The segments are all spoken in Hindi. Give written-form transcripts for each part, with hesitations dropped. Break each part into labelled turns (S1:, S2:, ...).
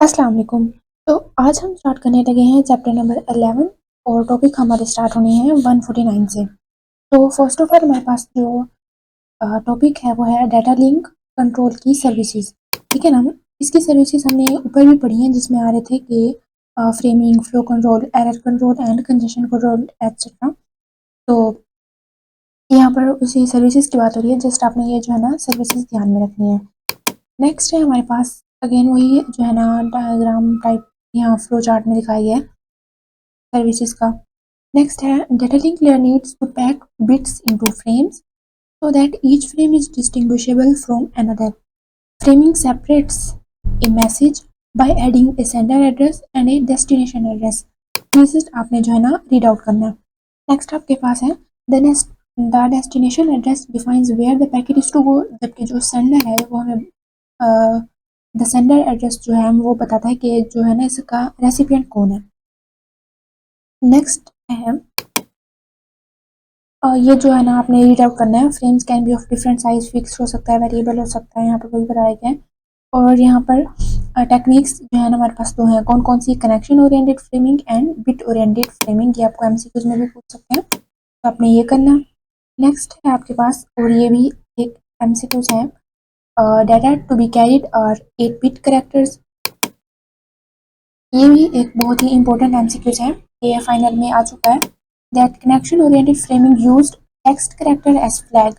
S1: अस्सलाम वालेकुम। तो आज हम स्टार्ट करने लगे हैं चैप्टर नंबर 11 और टॉपिक हमारे स्टार्ट होने हैं 149 से। तो फर्स्ट ऑफ ऑल हमारे पास जो टॉपिक है वो है डाटा लिंक कंट्रोल की सर्विसेज। ठीक है ना। इसकी सर्विसेज हमने ऊपर भी पढ़ी हैं जिसमें आ रहे थे कि framing, flow control, error control and congestion control etcetera. तो यहाँ पर उसी सर्विसेज की बात हो रही है। जस्ट आपने ये जो है ना सर्विसेज ध्यान में रखनी है। नेक्स्ट है हमारे पास अगेन वही जो है ना डायग्राम टाइप यहाँ फ्लो चार्ट में दिखाई है सर्विसेज का। नेक्स्ट है data link layer needs to pack bits into frames so that each frame is distinguishable from another. Framing separates a message by adding a sender address and a destination address. Message आपने जो है ना रीड आउट करना है। नेक्स्ट आपके पास है the destination address defines where the packet is to go, जबकि जो सेंडर है वो हमें द सेंडर एड्रेस जो है वो बताता है कि जो है ना इसका रेसिपिएंट कौन है। नेक्स्ट है ये जो है ना आपने रीड आउट करना है। Frames can be of different size, fix हो सकता है, वेरिएबल हो सकता है, यहाँ पर कोई बताया गया है। और यहाँ पर टेक्निक्स जो है ना हमारे पास दो हैं। कौन कौन सी? Connection oriented framing and bit oriented framing. ये आपको एमसीक्यूज में भी पूछ सकते हैं, तो आपने ये करना। नेक्स्ट है आपके पास, और ये भी एक एमसीक्यूज है, डाटा टू बी कैरिड और 8 बिट कैरेक्टर्स। ये भी एक बहुत ही इंपॉर्टेंट एमसीक्यूज है, ये फाइनल में आ चुका है। That connection oriented framing used text character as flag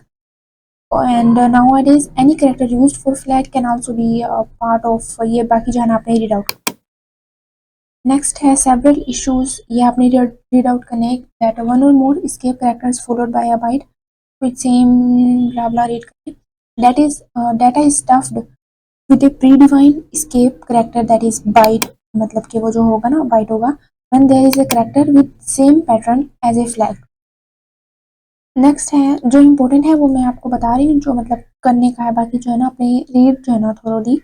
S1: and nowadays any character used for flag can also be a part of ये बाकी जो है ना आपने रीड आउट। नेक्स्ट है सेवरल इश्यूज, ये आपने रीड आउट करने दैट वन और मोर escape characters followed by a byte with same blah blah read करें। that is data is stuffed with a predefined escape character that is byte, मतलब कि वो जो होगा ना byte होगा when there is a character with same pattern as a flag। Next है जो इम्पोर्टेंट है वो मैं आपको बता रही हूँ, जो मतलब करने का है, बाकी जो है ना अपने रीड जो है ना थोड़ी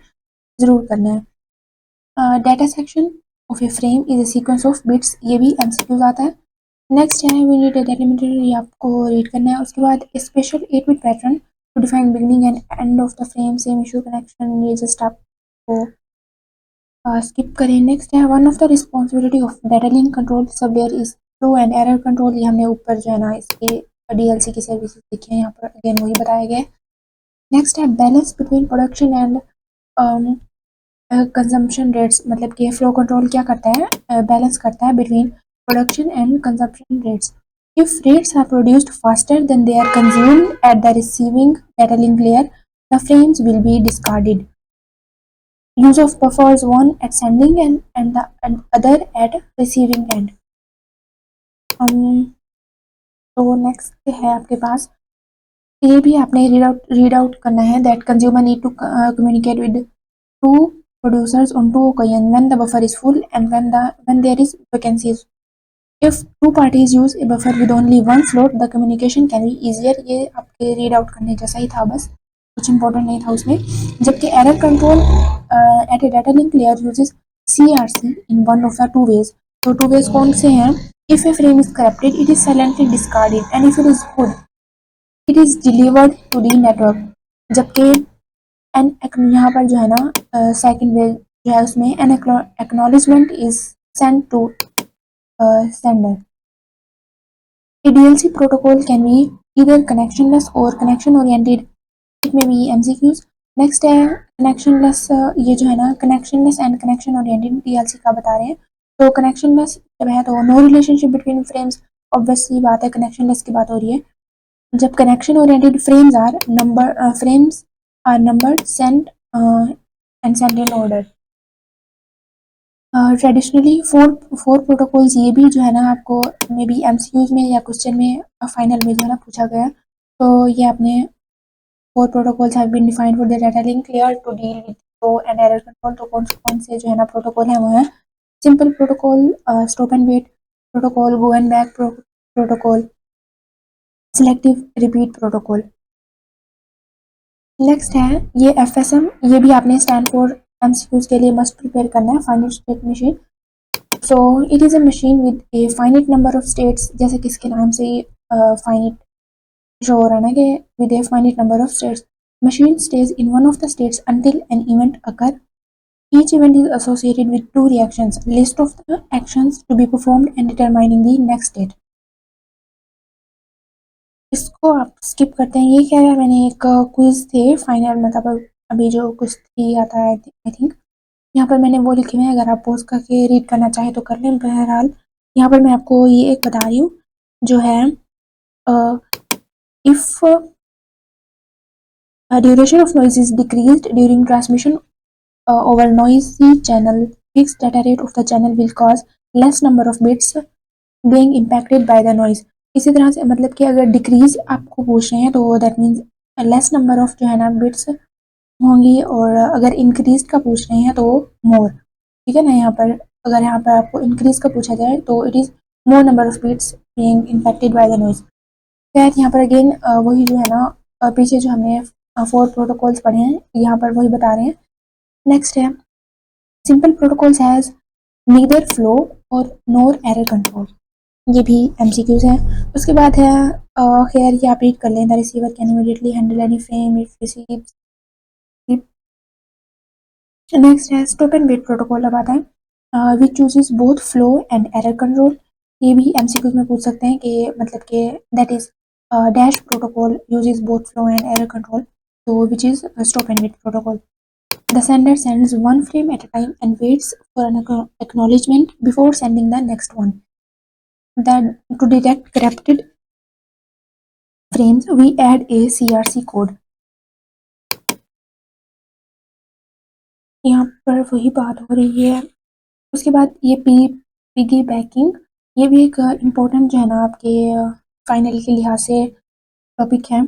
S1: ज़रूर करना है। Data section of A frame is a sequence of bits, ये भी एमसीक्यूज आता है। नेक्स्ट है वी नीड ए डेलिमिटर, ये आपको रीड करना है। उसके बाद special 8 bit pattern to define beginning and end of the frame, same issue connection, ये जस्ट आपको स्किप करें। नेक्स्ट है one of the responsibility of data link control sub layer is flow and error control, ये हमने ऊपर जो है ना इसके डीएलसी की सर्विसेज देखी है, यहाँ पर अगेन वही बताया गया है। नेक्स्ट है balance between production and consumption rates, मतलब कि फ्लो कंट्रोल क्या करता है, बैलेंस करता है between production and consumption rates. If rates are produced faster than they are consumed at the receiving data link layer the frames will be discarded. use of buffers, one at sending end and the other at receiving end। तो नेक्स्ट है आपके पास, ये भी आपने रीड आउट करना है that consumer need to communicate with two producers on two occasions when the buffer is full and when there is vacancies। if two parties use a buffer with only one slot the communication can be easier। ये आपके रीड आउट करने जैसा ही था, बस कुछ इंपॉर्टेंट नहीं था उसमें। जबकि error control at a data link layer uses CRC in one of the two ways. तो टू वेज कौन से हैं? If a frame is corrupted it is silently discarded and if it is good it is delivered to the network. जबकि एन यहाँ पर जो है ना सेकंड वेज जो है उसमें an acknowledgement is sent to sender। A DLC protocol can be either connectionless or connection oriented, it may be MCQs। Next है कनेक्शनलेस, ये जो है ना connectionless and connection oriented DLC का बता रहे हैं। तो कनेक्शनलेस जब है तो no relationship between frames, obviously बात है कनेक्शनलेस की बात हो रही है। जब connection oriented frames are numbered sent and sent in order. Traditionally four protocols, ये भी जो है ना आपको मे बी एमसीक्यूज में या क्वेश्चन में फाइनल में जो है ना पूछा गया। तो ये आपने four protocols have been defined for the data link layer to deal with flow and error control. तो कौन से जो है ना प्रोटोकॉल है वो है simple protocol, stop and wait protocol, go and back protocol, selective repeat protocol. Next है ये FSM, ये भी आपने स्टैंड फॉर एमसीक्यूज के लिए मस्ट प्रिपेयर करना है। Finite state machine, so it is a machine with a finite number of states, जैसे कि इसके नाम से ही फाइनिट शो हो रहा है ना कि with a finite number of states. Machine stays in one of the states until an event occur Each event is associated with two reactions. List of the actions to be performed and determining the next state. इसको आप स्किप करते हैं। ये क्या है, मैंने एक क्विज थे फाइनल, मतलब अभी जो कुछ थी आता है आई थिंक, यहाँ पर मैंने वो लिखे हुए हैं, अगर आप पोस्ट करके रीड करना चाहें तो कर लें। बहरहाल यहाँ पर मैं आपको ये एक बता रही हूँ जो है, if duration of noise is decreased during transmission over noisy channel, fixed data rate of the channel will cause less number of bits being impacted by the noise। इसी तरह से मतलब कि अगर डिक्रीज आपको पूछ रहे हैं तो that means less number of जो है ना बिट्स होंगी, और अगर इंक्रीज का पूछ रहे हैं तो मोर। ठीक है ना, यहाँ पर अगर यहाँ पर आपको इंक्रीज का पूछा जाए तो it is more number of bits being impacted by the noise. खैर यहाँ पर अगेन वही जो है ना, पीछे जो हमने 4 प्रोटोकॉल्स पढ़े हैं यहाँ पर वही बता रहे हैं। नेक्स्ट है simple protocols has neither flow और नोर एरर कंट्रोल, ये भी एमसीक्यूज है। उसके बाद है खैर ये आप रीड कर लें, the receiver can immediately handle any frame it receives. Next है स्टॉप एंड वेट प्रोटोकॉल। अब आता है which chooses both flow and error control, ये भी एमसीक्यूज में पूछ सकते हैं कि मतलब कि that is dash protocol uses both flow and error control, तो which is stop and wait protocol. The sender sends one frame at a time and waits for an acknowledgement before sending the next one. Then, to detect corrupted frames, we add a CRC code. यहाँ पर वही बात हो रही है। उसके बाद ये पिगी बैकिंग, ये भी एक इम्पोर्टेंट जो है ना आपके फाइनल के लिहाज से टॉपिक है,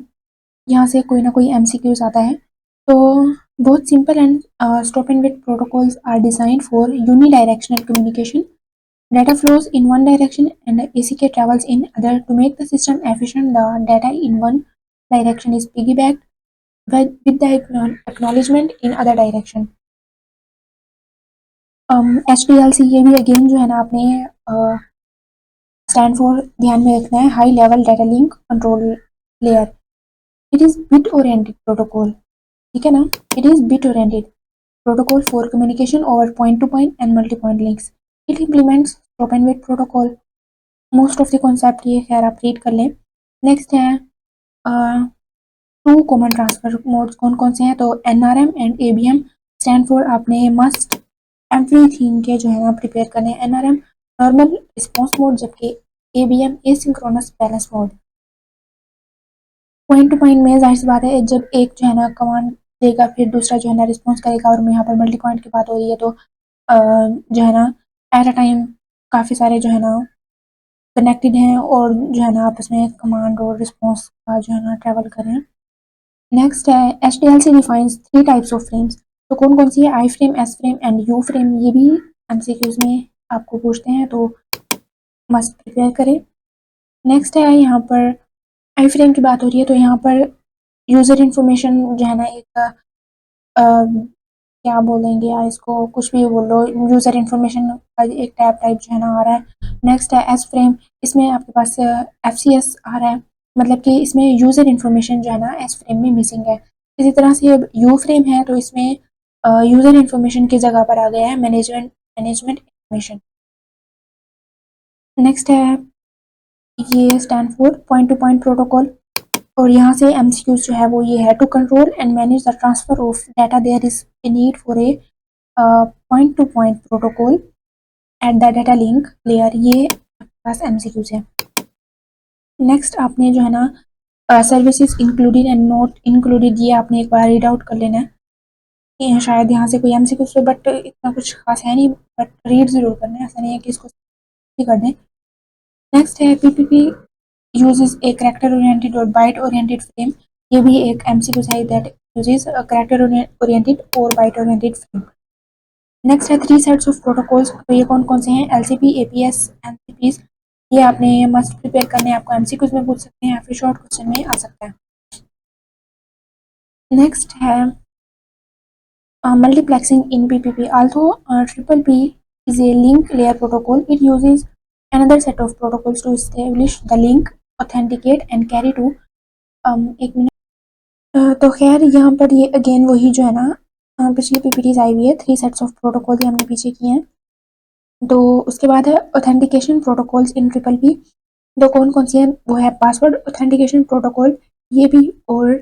S1: यहाँ से कोई ना कोई एमसीक्यूज आता है। तो बहुत simple and stop and wait protocols are designed for unidirectional communication. Data flows in one direction and ACK travels in other. To make the system efficient, the data in one direction is piggybacked with the acknowledgement in other direction. HDLC, ये भी अगेन जो है ना आपने स्टैंड फॉर ध्यान में रखना है, high level data link control layer. It is bit oriented protocol, ठीक है ना, it is bit oriented protocol for communication over point-to-point and multi-point links. It implements stop and wait protocol. Most of the concept ये खैर आप रीड कर लें। नेक्स्ट है टू कॉमन ट्रांसफर मोड्स, कौन कौन से हैं, तो NRM and ABM stand for आपने मस्ट एवरीथिंग के जो है ना प्रिपेयर करने हैं। NRM नॉर्मल रिस्पॉन्स मोड, जबकि ABM asynchronous balance mode. Point to point में जाहिर सी बात है जब एक जो है ना कमांड देगा फिर दूसरा जो है ना रिस्पॉन्स करेगा, और यहाँ पर मल्टी पॉइंट की बात हो रही है तो जो है ना एट अ टाइम काफ़ी सारे जो है ना कनेक्टेड हैं और जो है ना आपस में कमांड और रिस्पॉन्स का जो है ना ट्रैवल करें। नेक्स्ट है HDLC defines 3 types of frames, तो कौन कौन सी है, I frame, S frame and U frame. ये भी एमसीक्यूज में आपको पूछते हैं तो मस्ट प्रिपेयर करें। नेक्स्ट है यहाँ पर आई फ्रेम की बात हो रही है तो यहाँ पर यूज़र इन्फॉर्मेशन जो है ना एक क्या बोलेंगे या इसको कुछ भी बोलो, यूज़र इन्फॉर्मेशन का एक टाइप जो है ना आ रहा है। नेक्स्ट है एस फ्रेम, इसमें आपके पास FCS आ रहा है, मतलब कि इसमें यूज़र इन्फॉर्मेशन जो है ना एस फ्रेम में मिसिंग है। इसी तरह से अब यू फ्रेम है तो इसमें यूज़र इन्फॉर्मेशन की जगह पर आ गया है मैनेजमेंट इन्फॉर्मेशन। नेक्स्ट है ये stand for point to point protocol, और यहाँ से एमसीक्यूज जो है वो ये है, to control and manage the transfer of data there is a need for a point to point protocol at the data link layer, ये पास एमसीक्यूज है। नेक्स्ट आपने जो है ना services included and not included, ये आपने एक बार रीड आउट कर लेना है। ये शायद यहाँ से कोई एमसीक्यूज है बट इतना कुछ खास है नहीं, बट रीड जरूर करना है, ऐसा नहीं है कि इसको भी कर दें। नेक्स्ट है PPP uses a character oriented or byte oriented frame, ये भी एक MCQ है that uses a character oriented or byte oriented frame। Next है 3 सेट्स ऑफ प्रोटोकॉल्स, तो ये कौन कौन से हैं, LCP, APS, NCPs, ये आपने मस्ट प्रिपेयर करने, आपको MCQs में पूछ सकते हैं या फिर शॉर्ट क्वेश्चन में आ सकता है। नेक्स्ट है multiplexing in PPP, although triple P is a link layer protocol, it uses another set of protocols to establish the link, authenticate and carry to एक मिनट। तो खैर यहाँ पर ये अगेन वही जो है ना पिछली पीपीटीज आई हुई है, 3 सेट्स ऑफ प्रोटोकॉल ये हमने पीछे किए हैं। तो उसके बाद है authentication protocols in triple P. तो कौन कौन सी है, वो है पासवर्ड ऑथेंटिकेशन प्रोटोकॉल, ये भी, और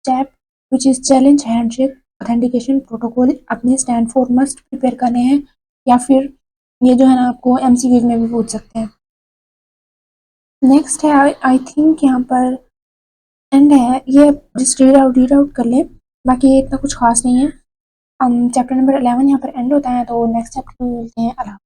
S1: chap which is challenge handshake authentication protocol. अपने स्टैंड फॉर मस्ट प्रिपेयर करने हैं, या फिर ये जो है ना आपको एमसीक्यूज में भी पूछ सकते हैं। नेक्स्ट है आई थिंक यहाँ पर एंड है, ये जस्ट रीड आउट कर लें, बाकी ये इतना कुछ खास नहीं है। हम चैप्टर नंबर 11 यहाँ पर एंड होता है, तो नेक्स्ट चैप्टर में मिलते हैं।